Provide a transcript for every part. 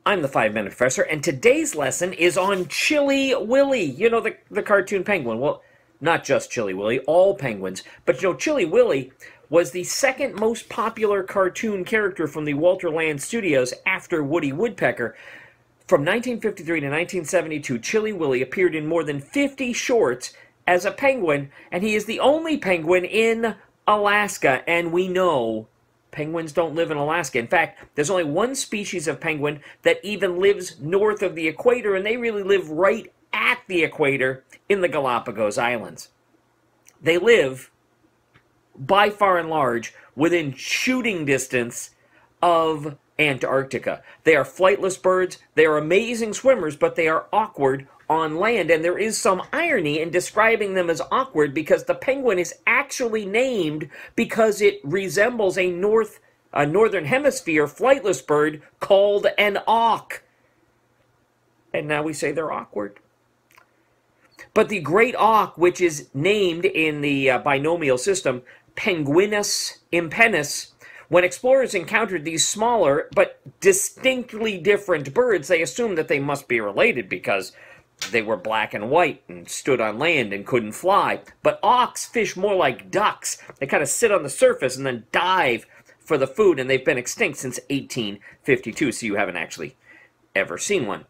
I'm the 5-Minute Professor, and today's lesson is on Chilly Willy. You know, the cartoon penguin. Well, not just Chilly Willy, all penguins. But you know, Chilly Willy was the second most popular cartoon character from the Walter Land Studios after Woody Woodpecker. From 1953 to 1972, Chilly Willy appeared in more than 50 shorts as a penguin, and he is the only penguin in Alaska, and we know penguins don't live in Alaska. In fact, there's only one species of penguin that even lives north of the equator, and they really live right at the equator in the Galapagos Islands. They live, by far and large, within shooting distance of Antarctica. They are flightless birds. They are amazing swimmers, but they are awkward on land, and there is some irony in describing them as awkward because the penguin is actually named because it resembles a northern hemisphere flightless bird called an auk. And now we say they're awkward. But the great auk, which is named in the binomial system Penguinus impennis, when explorers encountered these smaller but distinctly different birds, they assumed that they must be related because they were black and white and stood on land and couldn't fly. But auks fish more like ducks. They kind of sit on the surface and then dive for the food, and they've been extinct since 1852, so you haven't actually ever seen one.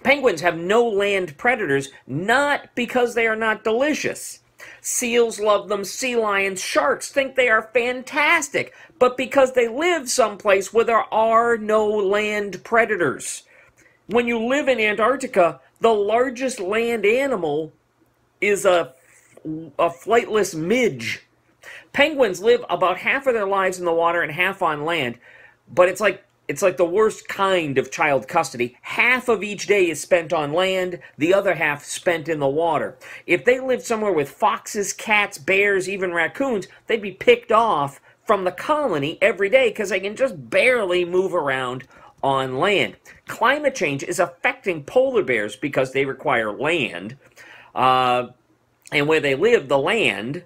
Penguins have no land predators, not because they are not delicious. Seals love them, sea lions, sharks think they are fantastic, but because they live someplace where there are no land predators. When you live in Antarctica, the largest land animal is a flightless midge. Penguins live about half of their lives in the water and half on land, but it's like the worst kind of child custody. Half of each day is spent on land, the other half spent in the water. If they lived somewhere with foxes, cats, bears, even raccoons, they'd be picked off from the colony every day because they can just barely move around on land. Climate change is affecting polar bears because they require land. And where they live, the land,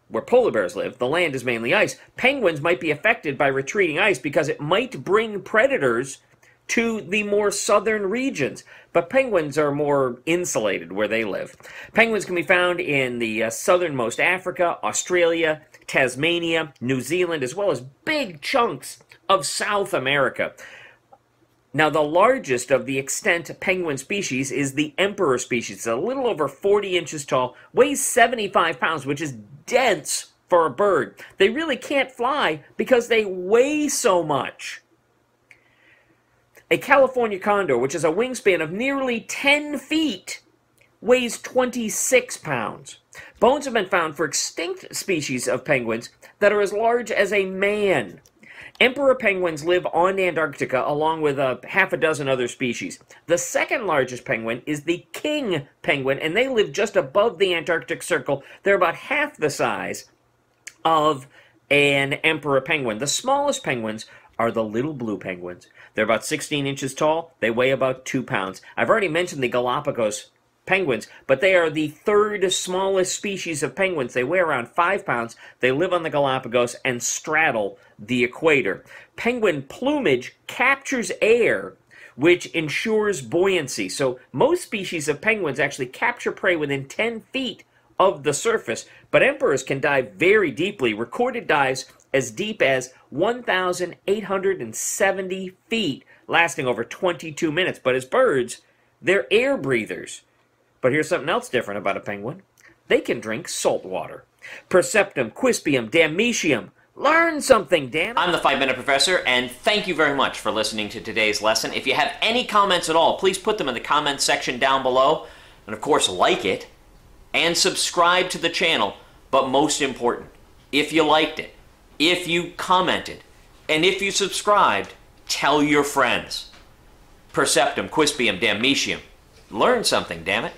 where polar bears live, the land is mainly ice. Penguins might be affected by retreating ice because it might bring predators to the more southern regions. But penguins are more insulated where they live. Penguins can be found in the southernmost Africa, Australia, Tasmania, New Zealand, as well as big chunks of South America. Now, the largest of the extant penguin species is the emperor species. It's a little over 40 inches tall, weighs 75 pounds, which is dense for a bird. They really can't fly because they weigh so much. A California condor, which has a wingspan of nearly 10 feet, weighs 26 pounds. Bones have been found for extinct species of penguins that are as large as a man. Emperor penguins live on Antarctica along with half a dozen other species. The second largest penguin is the king penguin, and they live just above the Antarctic Circle. They're about half the size of an emperor penguin. The smallest penguins are the little blue penguins. They're about 16 inches tall. They weigh about 2 pounds. I've already mentioned the Galapagos penguins, but they are the third smallest species of penguins. They weigh around 5 pounds. They live on the Galapagos and straddle the equator. Penguin plumage captures air, which ensures buoyancy. So most species of penguins actually capture prey within 10 feet of the surface, but emperors can dive very deeply. Recorded dives as deep as 1,870 feet, lasting over 22 minutes. But as birds, they're air breathers. But here's something else different about a penguin. They can drink salt water. Perceptum, quispium, damnitium. Learn something, damn it. I'm the 5-Minute Professor, and thank you very much for listening to today's lesson. If you have any comments at all, please put them in the comments section down below. And of course, like it and subscribe to the channel. But most important, if you liked it, if you commented, and if you subscribed, tell your friends. Perceptum, quispium, damnitium. Learn something, damn it.